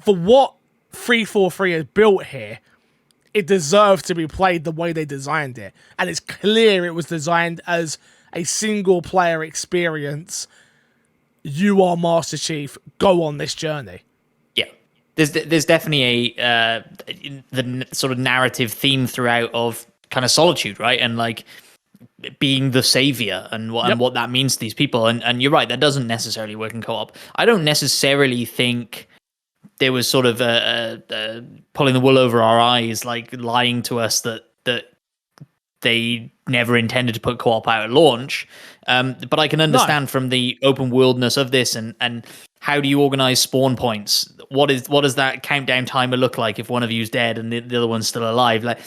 for what 343 has built here, it deserves to be played the way they designed it. And it's clear it was designed as a single player experience. You are Master Chief. Go on this journey. Yeah, there's definitely the sort of narrative theme throughout of kind of solitude, right? And like being the savior and what that means to these people. And you're right, that doesn't necessarily work in co-op. I don't necessarily think there was sort of pulling the wool over our eyes, like lying to us that they never intended to put co-op out at launch. But I can understand from the open worldness of this and how do you organize spawn points? What does that countdown timer look like if one of you's dead and the other one's still alive? Like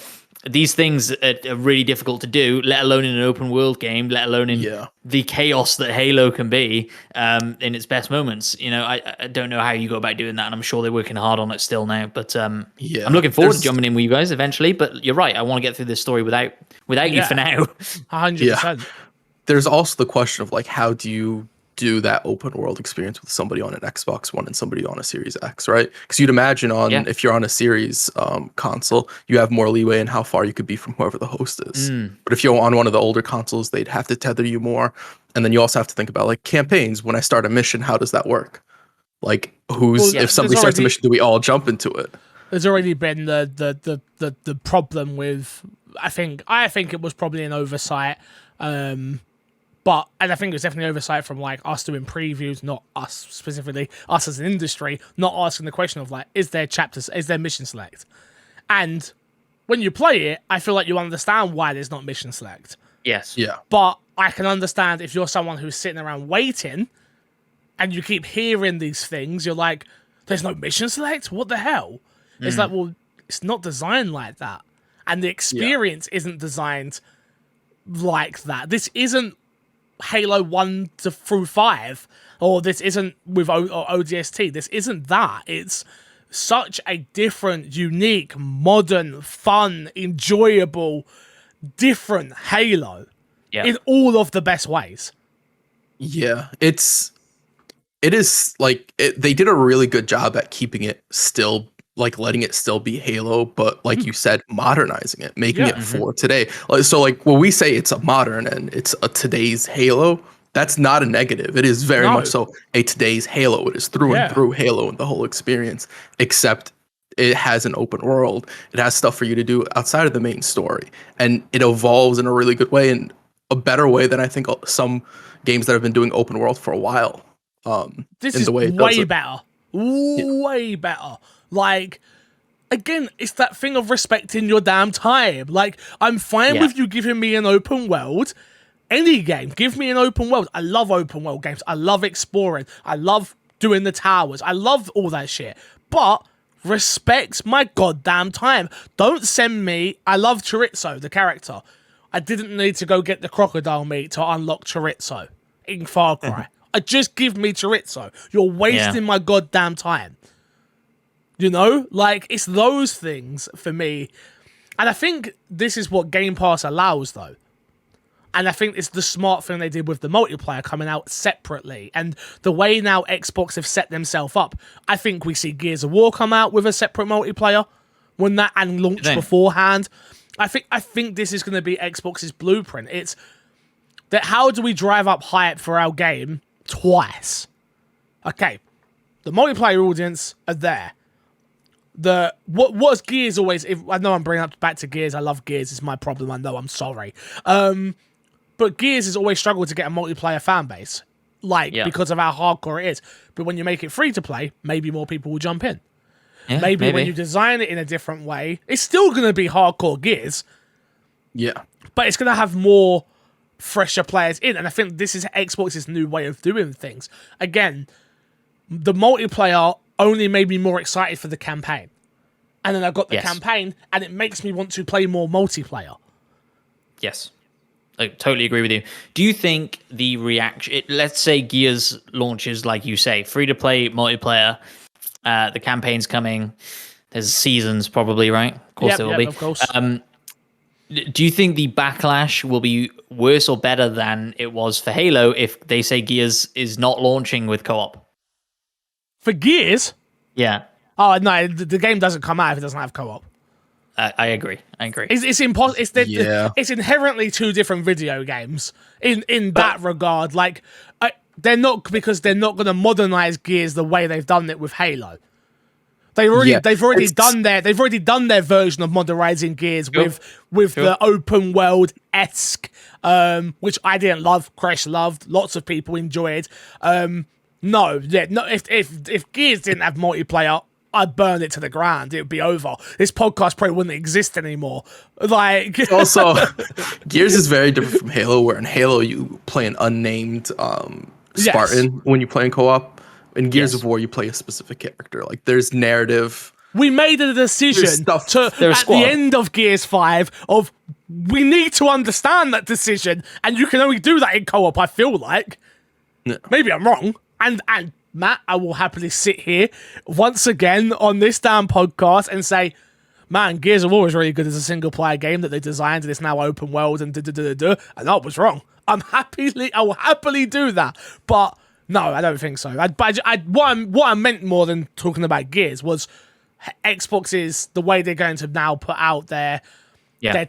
these things are really difficult to do, let alone in an open world game, let alone in the chaos that Halo can be in its best moments. You know, I don't know how you go about doing that, and I'm sure they're working hard on it still now. But I'm looking forward to jumping in with you guys eventually. But you're right, I want to get through this story without you for now. 100%. There's also the question of like, how do you do that open world experience with somebody on an Xbox One and somebody on a Series X, right? Because you'd imagine if you're on a Series console, you have more leeway in how far you could be from whoever the host is. But if you're on one of the older consoles, they'd have to tether you more. And then you also have to think about like campaigns. When I start a mission, how does that work? Like if somebody starts a mission, do we all jump into it? There's already been the problem with I think it was probably an oversight. But I think it was definitely oversight from like us doing previews, not us specifically, us as an industry, not asking the question of like, is there mission select? And when you play it, I feel like you understand why there's not mission select. Yes. Yeah. But I can understand if you're someone who's sitting around waiting and you keep hearing these things, you're like, there's no mission select? What the hell? It's like, well, it's not designed like that. And the experience isn't designed like that. This isn't Halo 1 through 5, or this isn't with ODST. This isn't that. It's such a different, unique, modern, fun, enjoyable, different Halo in all of the best ways. Yeah, it is like they did a really good job at keeping it still, like letting it still be Halo, but like you said, modernizing it, making it for today. So like when we say it's a modern and it's a today's Halo, that's not a negative. It is very much so a today's Halo. It is through and through Halo and the whole experience, except it has an open world. It has stuff for you to do outside of the main story, and it evolves in a really good way, and a better way than I think some games that have been doing open world for a while. This is way better. Way better. Like, again, it's that thing of respecting your damn time. Like, I'm fine with you giving me an open world. Any game, give me an open world. I love open world games. I love exploring. I love doing the towers. I love all that shit. But respect my goddamn time. Don't send me... I love Chorizo, the character. I didn't need to go get the crocodile meat to unlock Chorizo in Far Cry. Just give me Chorizo. You're wasting my goddamn time. You know? Like, it's those things for me. And I think this is what Game Pass allows, though. And I think it's the smart thing they did with the multiplayer coming out separately. And the way now Xbox have set themselves up, I think we see Gears of War come out with a separate multiplayer when that and launch beforehand. I think this is going to be Xbox's blueprint. It's that how do we drive up hype for our game twice? Okay, the multiplayer audience are there. What's Gears always... I know I'm bringing up back to Gears. I love Gears. It's my problem. I know. I'm sorry. But Gears has always struggled to get a multiplayer fan base, because of how hardcore it is. But when you make it free to play, maybe more people will jump in. Yeah, maybe when you design it in a different way, it's still going to be hardcore Gears. Yeah. But it's going to have more fresher players in. And I think this is Xbox's new way of doing things. Again, the multiplayer only made me more excited for the campaign. And then I got the campaign, and it makes me want to play more multiplayer. Yes. I totally agree with you. Do you think the reaction... let's say Gears launches, like you say, free-to-play multiplayer, the campaign's coming, there's seasons probably, right? Of course there will be. Of course. Do you think the backlash will be worse or better than it was for Halo if they say Gears is not launching with co-op? For Gears? Yeah. Oh, no, the game doesn't come out if it doesn't have co-op. I agree. It's impossible. It's inherently two different video games in that regard. Like, they're not, because they're not going to modernize Gears the way they've done it with Halo. They've already done their version of modernizing Gears with the open world esque, which I didn't love. Crash loved. Lots of people enjoyed. If Gears didn't have multiplayer, I'd burn it to the ground. It would be over. This podcast probably wouldn't exist anymore. Like, also, Gears is very different from Halo, where in Halo you play an unnamed Spartan when you play in co-op. In Gears of War, you play a specific character. Like, there's narrative. We made a decision at the end of Gears 5 of we need to understand that decision, and you can only do that in co-op, I feel like. No. Maybe I'm wrong. And Matt, I will happily sit here once again on this damn podcast and say, man, Gears of War is really good as a single-player game that they designed, and it's now open world, and and I was wrong. I will happily do that. But no, I don't think so. What I meant more than talking about Gears was Xbox's, the way they're going to now put out their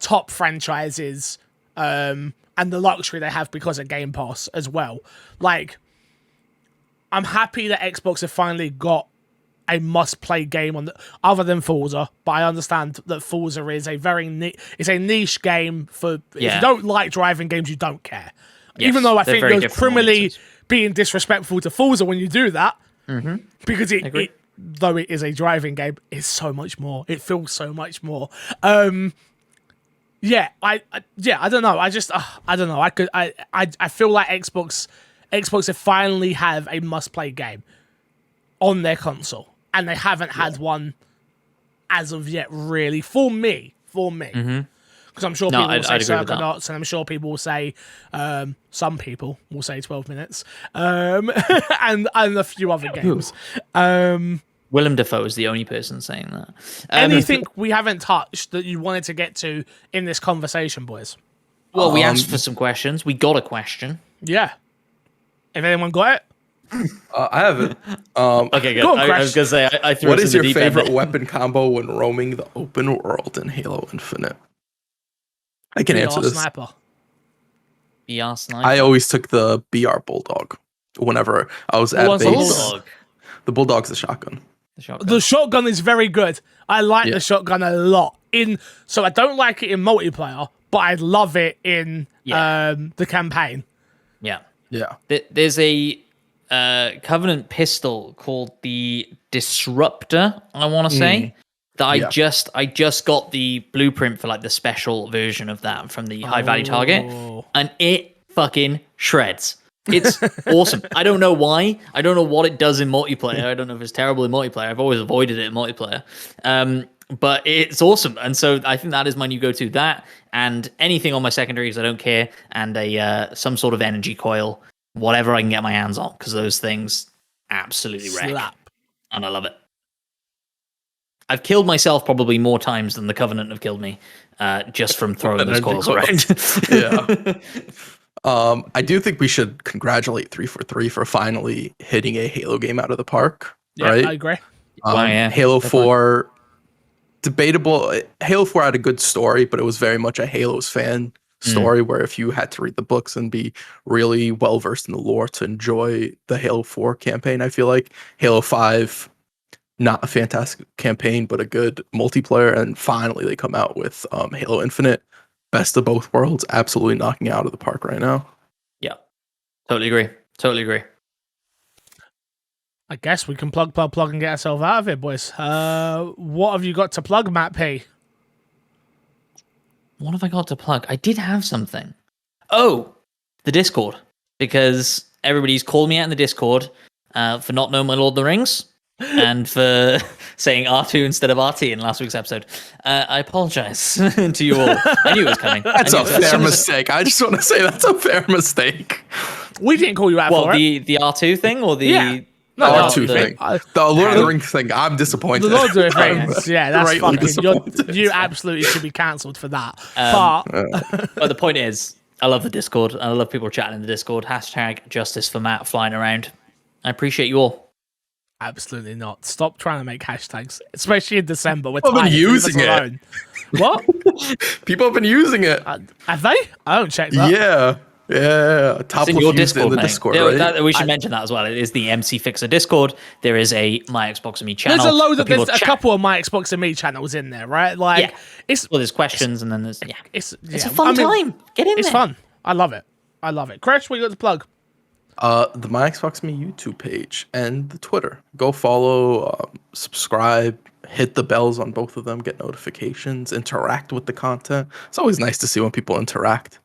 top franchises, and the luxury they have because of Game Pass as well. Like, I'm happy that Xbox have finally got a must-play game other than Forza, but I understand that Forza is a very it's a niche game for if you don't like driving games, you don't care. Yes, even though I think you're criminally being disrespectful to Forza when you do that, because though it is a driving game, it's so much more. It feels so much more. I don't know. I don't know. I feel like Xbox have finally have a must-play game on their console, and they haven't had one as of yet, really, for me. Because I'm sure people will say Psychonauts, and I'm sure people will say, some people will say 12 minutes, and a few other games. Willem Dafoe is the only person saying that. Anything we haven't touched that you wanted to get to in this conversation, boys? Well, we asked for some questions. We got a question. Yeah. Have anyone got it? I haven't. Okay, good. Go on, I was going to say, I threw What us is in the your deep end. favorite weapon combo when roaming the open world in Halo Infinite? I can answer this. Sniper. BR Sniper? I always took the BR Bulldog whenever I was at base. Bulldog? The Bulldog's the shotgun. The shotgun is very good. I like the shotgun a lot. So I don't like it in multiplayer, but I love it in the campaign. Yeah. Yeah. There's a Covenant pistol called the Disruptor, I want to say. That I just got the blueprint for like the special version of that from the High Value Target, and it fucking shreds. It's awesome. I don't know why. I don't know what it does in multiplayer. I don't know if it's terrible in multiplayer. I've always avoided it in multiplayer. But it's awesome. And so I think that is my new go-to. That and anything on my secondaries, I don't care. And some sort of energy coil, whatever I can get my hands on, because those things absolutely wreck. And I love it. I've killed myself probably more times than the Covenant have killed me, just from throwing those coils around. Yeah. I do think we should congratulate 343 for finally hitting a Halo game out of the park. Yeah, right? I agree. Halo 4, debatable. Halo 4 had a good story, but it was very much a Halo's fan story, where if you had to read the books and be really well versed in the lore to enjoy the Halo 4 campaign, I feel like Halo 5, not a fantastic campaign, but a good multiplayer. And finally, they come out with Halo Infinite. best of both worlds, absolutely knocking it out of the park right now. Yeah, totally agree. I guess we can plug and get ourselves out of it, boys. What have you got to plug, Matt P? What have I got to plug? I did have something. Oh, the Discord. Because everybody's called me out in the Discord for not knowing my Lord of the Rings and for saying R2 instead of RT in last week's episode. I apologize to you all. I knew it was coming. That's a fair mistake. I just want to say that's a fair mistake. We didn't call you out for it. The R2 thing or the... Yeah. No, R2 thing. The Lord of the Rings thing, I'm disappointed. The Lord of the Rings, yeah, that's fucking... You absolutely should be cancelled for that. But the point is, I love the Discord. And I love people chatting in the Discord. Hashtag justice for Matt flying around. I appreciate you all. Absolutely not. Stop trying to make hashtags, especially in December. People have been using it. What? People have been using it. Have they? I don't check that. Yeah. It's in your Discord, in the Discord, right? We should mention that as well. It is the MC Fixer Discord. There is a My Xbox and Me channel. There's a couple of My Xbox and Me channels in there, right? Like, there's questions and then there's It's a fun time. Get in there. It's fun. I love it. Crash, what you got to plug? The My Xbox Me YouTube page and the Twitter. Go follow, subscribe, hit the bells on both of them, get notifications, interact with the content. It's always nice to see when people interact.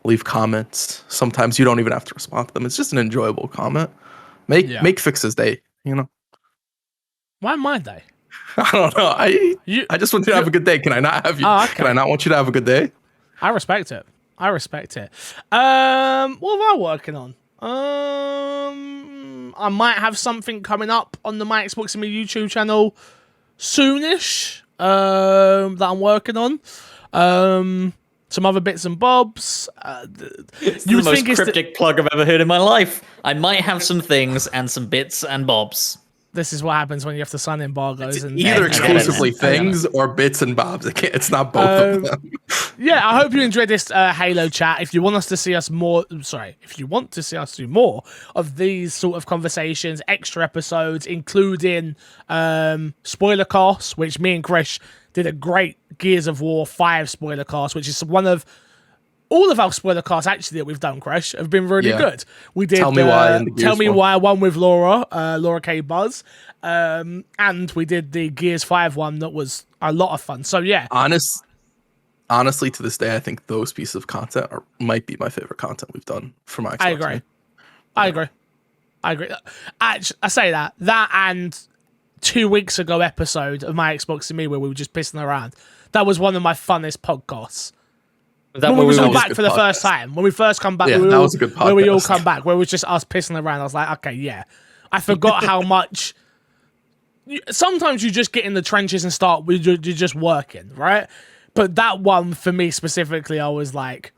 Leave comments. Sometimes you don't even have to respond to them. It's just an enjoyable comment. Make Fix's day, you know. Why my day? I don't know. I just want you to have a good day. Can I not have you? Oh, okay. Can I not want you to have a good day? I respect it. What am I working on? I might have something coming up on the My Xbox and Me YouTube channel soonish. That I'm working on. Some other bits and bobs. It's the most cryptic plug I've ever heard in my life. I might have some things and some bits and bobs. This is what happens when you have to sign embargoes. It's either exclusively things or bits and bobs. It's not both of them. Yeah, I hope you enjoyed this Halo chat. If you want us to see us if you want to see us do more of these sort of conversations, extra episodes, including spoiler casts, which me and Krish did a great Gears of War 5 spoiler cast, which is one of all of our spoiler casts actually that we've done, Crash, have been really good. We did Tell Me Why one with Laura K. Buzz, and we did the Gears 5 one that was a lot of fun. So yeah, honestly, to this day, I think those pieces of content might be my favorite content we've done for my Xbox. I agree. Actually, I say that and 2 weeks ago episode of My Xbox and Me where we were just pissing around. That was one of my funnest podcasts. When we was all back for the first time. When we first come back, that was a good podcast. Where we all come back, where it was just us pissing around. I was like, okay, yeah. I forgot how much... Sometimes you just get in the trenches and you're just working, right? But that one, for me specifically, I was like...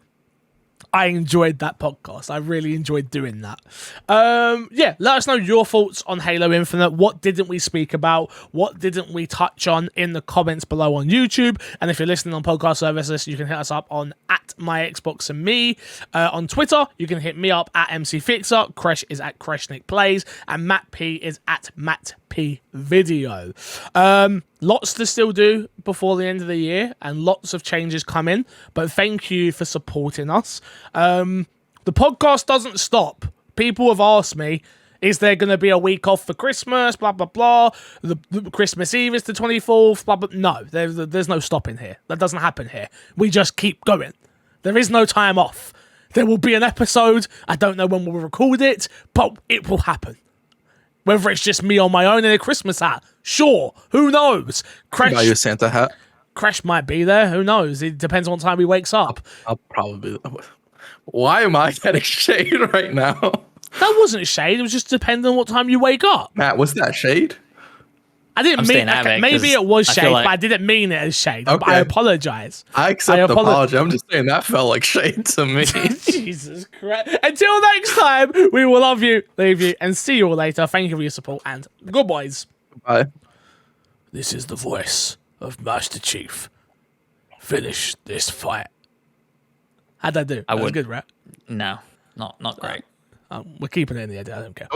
I enjoyed that podcast. I really enjoyed doing that. Let us know your thoughts on Halo Infinite. What didn't we speak about? What didn't we touch on in the comments below on YouTube? And if you're listening on podcast services, you can hit us up on @MyXboxAndMe. On Twitter, you can hit me up @MCFixer. Kresh is @KreshnickPlays. And Matt P is @MattPVideo. Lots to still do before the end of the year and lots of changes coming, but thank you for supporting us. The podcast doesn't stop. People have asked me, is there going to be a week off for Christmas, blah, blah, blah. The Christmas Eve is the 24th, blah, blah. No, there's no stopping here. That doesn't happen here. We just keep going. There is no time off. There will be an episode. I don't know when we'll record it, but it will happen. Whether it's just me on my own in a Christmas hat. Sure. Who knows? Crash, buy you a Santa hat. Crash might be there. Who knows? It depends on what time he wakes up. I'll probably... Why am I getting shade right now? That wasn't shade. It was just depending on what time you wake up. Matt, was that shade? I didn't mean it. Maybe it was shade, but I didn't mean it as shade. Okay. I apologize. I accept the apology. I'm just saying that felt like shade to me. Jesus Christ. Until next time, we will love you, leave you, and see you all later. Thank you for your support, and good boys. Bye. This is the voice of Master Chief. Finish this fight. How'd I do? That was good, right? No, not great. We're keeping it in the edit. I don't care.